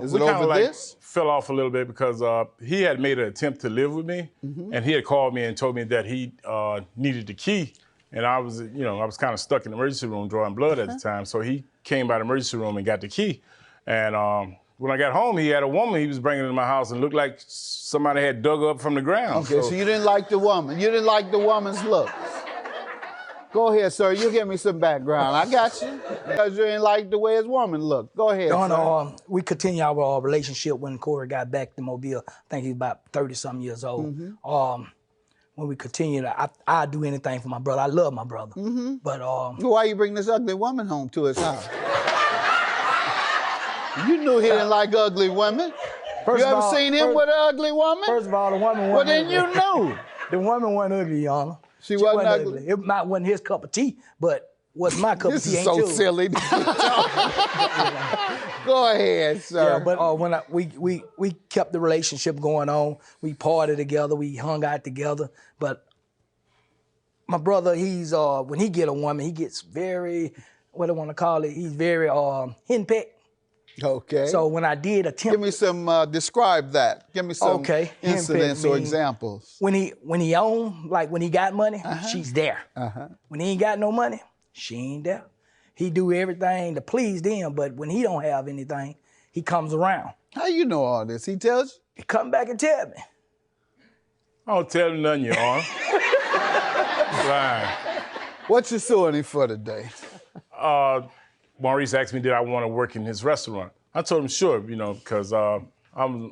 Is we it kind over of like this? fell off a little bit because he had made an attempt to live with me, and he had called me and told me that he needed the key, and I was, I was kind of stuck in the emergency room drawing blood at the time. So he came by the emergency room and got the key, and when I got home, he had a woman he was bringing into my house and looked like somebody had dug her up from the ground. Okay, so you didn't like the woman. You didn't like the woman's looks. Go ahead, sir. You give me some background. I got you. Because you didn't like the way his woman looked. Go ahead, sir. We continued our relationship when Corey got back to Mobile. I think he was about 30-something years old. When we continued, I'd do anything for my brother. I love my brother. But why you bring this ugly woman home to his house? You knew he didn't like ugly women. You ever seen him with an ugly woman? First of all, the woman wasn't Well, then ugly. you knew. The woman wasn't ugly, Your Honor. She wasn't ugly. It might wasn't his cup of tea, but was my cup of tea. This is so silly. Go ahead, sir. Yeah, but when we kept the relationship going on, we partied together, we hung out together. But my brother, he's when he get a woman, he gets very, what do I want to call it? He's very henpecked. Okay. So when I did attempt, give me some. Describe that. Give me some incidents or examples. When he owned, like when he got money, she's there. When he ain't got no money, she ain't there. He do everything to please them, but when he don't have anything, he comes around. How you know all this? He tells you? He come back and tell me. I don't tell him nothing, Your Honor. Lying. What you suing him for today? Maurice asked me, did I want to work in his restaurant? I told him, sure, because I'm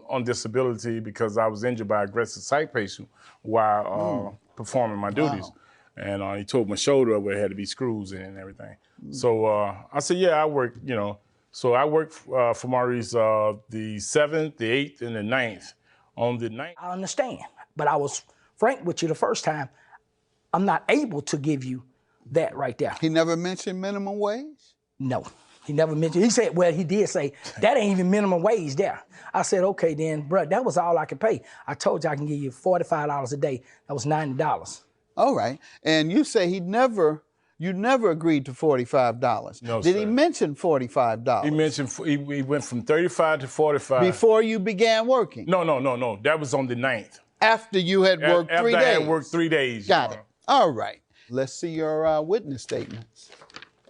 on disability because I was injured by an aggressive sight patient while performing my duties. And he told my shoulder where it had to be screws in and everything. So I said, yeah, I work, So I worked for Maurice the 7th, the 8th, and the 9th. On the 9th. I understand, but I was frank with you the first time. I'm not able to give you that right there. He never mentioned minimum wage? No, he never mentioned. He said, well, he did say, that ain't even minimum wage there. I said, okay then, bro, that was all I could pay. I told you I can give you $45 a day. That was $90. All right. And you say you never agreed to $45. No, Did sir. he mention $45? He mentioned, he went from 35 to 45. Before you began working? No. That was on the 9th. After you had worked 3 days? After I had worked 3 days. Got it. All right. Let's see your witness statements.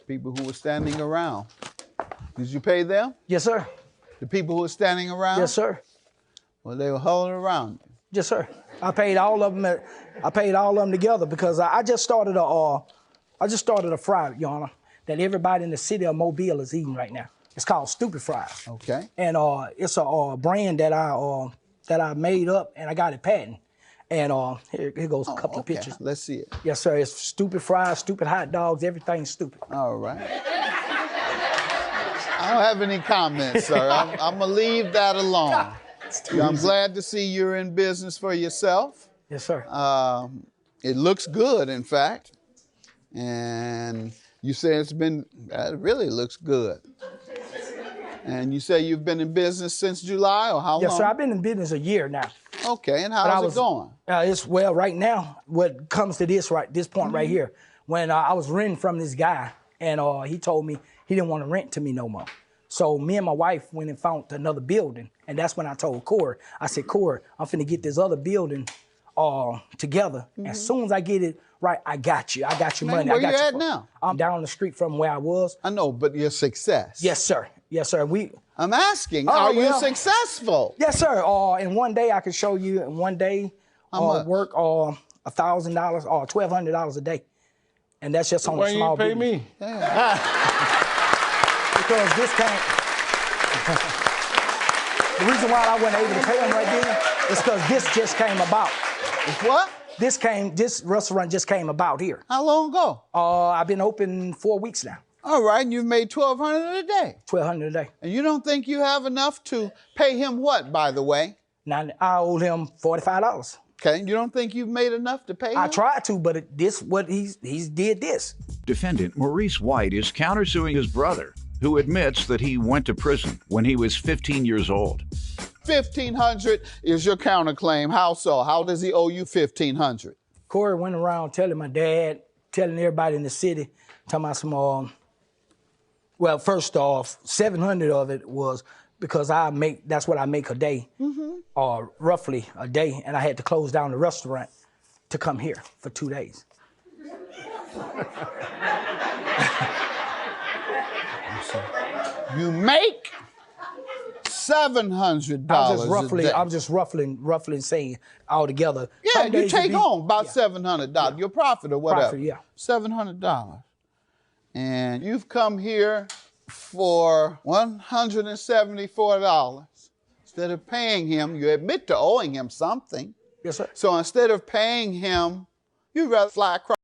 People who were standing around. Did you pay them? Yes, sir. The people who were standing around? Yes, sir. Well, they were holding around you. Yes, sir. I paid all of them. I paid all of them together because I just started a fry, Your Honor, that everybody in the city of Mobile is eating right now. It's called Stupid Fries. Okay. And it's a brand that I made up and I got it patent. And here goes a couple of pictures. Let's see it. Yes, sir. It's stupid fries, stupid hot dogs, everything's stupid. All right. I don't have any comments, sir. I'm going to leave that alone. I'm glad to see you're in business for yourself. Yes, sir. It looks good, in fact. And you say it really looks good. And you say you've been in business since July, or how long? Yes, sir. I've been in business a year now. Okay, and how's it going? Well, right now, what comes to this point right here, when I was renting from this guy, and he told me he didn't want to rent to me no more. So me and my wife went and found another building, and that's when I told Corey. I said, Corey, I'm finna get this other building together. As soon as I get it right, I got you. I got your money. Where you at now? I'm down the street from where I was. I know, but your success. Yes, sir. Yes, sir. I'm asking, are you successful? Yes, sir. In one day, I can show you. In one day, work $1,000 or $1,200 a day, and that's just on a small business. Why you pay me? Because this came. The reason why I wasn't able to pay him right then is because this just came about. What? This restaurant just came about here. How long ago? I've been open 4 weeks now. All right, and you've made $1,200 a day. $1,200 a day. And you don't think you have enough to pay him what, by the way? Now, I owe him $45. Okay, you don't think you've made enough to pay him? I tried to, but he's did this. Defendant Maurice White is countersuing his brother, who admits that he went to prison when he was 15 years old. $1,500 is your counterclaim. How so? How does he owe you $1,500? Corey went around telling my dad, telling everybody in the city, talking about some well, first off, 700 of it was because that's what I make a day, or roughly a day, and I had to close down the restaurant to come here for 2 days. You make $700 a day. I'm just roughly saying altogether. Yeah, Some you days take be- home about $700. Your profit or whatever. Profit, yeah. $700. And you've come here for $174. Instead of paying him, you admit to owing him something. Yes, sir. So instead of paying him, you'd rather fly across